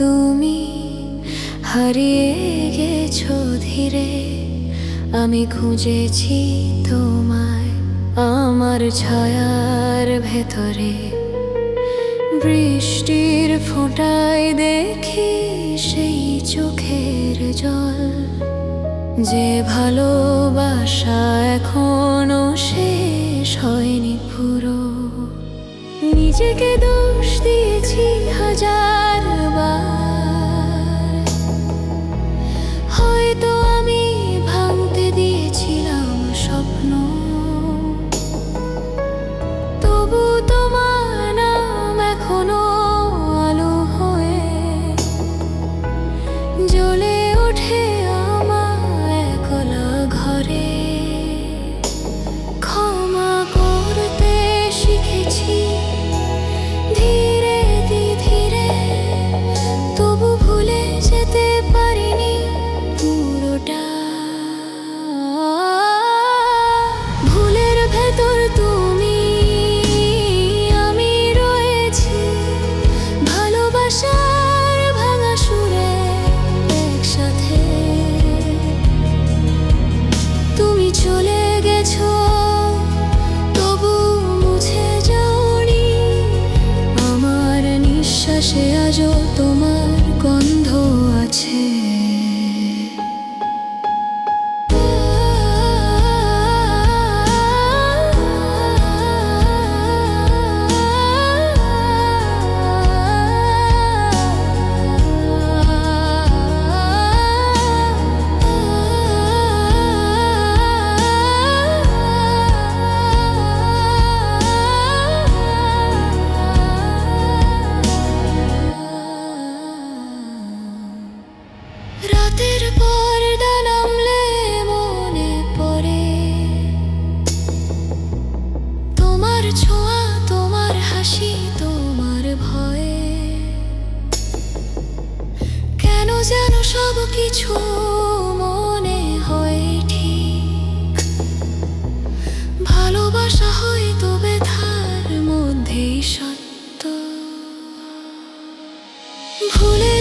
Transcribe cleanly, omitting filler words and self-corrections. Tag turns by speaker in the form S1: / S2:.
S1: তুমি হারিয়ে গেছো ধীরে, আমি খুঁজেছি তোমায় আমার ছায়ার ভেতরে। বৃষ্টির ফোঁটায় দেখি সেই চোখের জল, যে ভালোবাসা এখনো শেষ হয়নি পুরো। নিজেকে দোষ দিয়েছি হাজার বার, হয়তো আমি ভাঙতে দিয়েছিলাম স্বপ্ন। তবু তোমার নাম এখনো আলো হয়ে জ্বলে ওঠে আমার একলা ঘরে। ক্ষমা করতে শিখেছি ধীরে ধীরে, তবু ভুলে যেতে পারিনি পুরোটা। ভুলের ভেতর তুমি আমি রয়েছি, ভালোবাসার ভাঙা সুরে একসাথে। তুমি চলে গেছো তবু মুছে যাওনি, আমার নিঃশ্বাসে আজও তোমার গন্ধ আছে। রাতের পর্দা নামলে মনে পড়ে তোমার ছোঁয়া, তোমার হাসি, তোমার ভয়ে। কেন যেন সব কিছু মনে হয় ঠিক, ভালোবাসা হয়তো ব্যথার মধ্যেই সত্য। ভুলে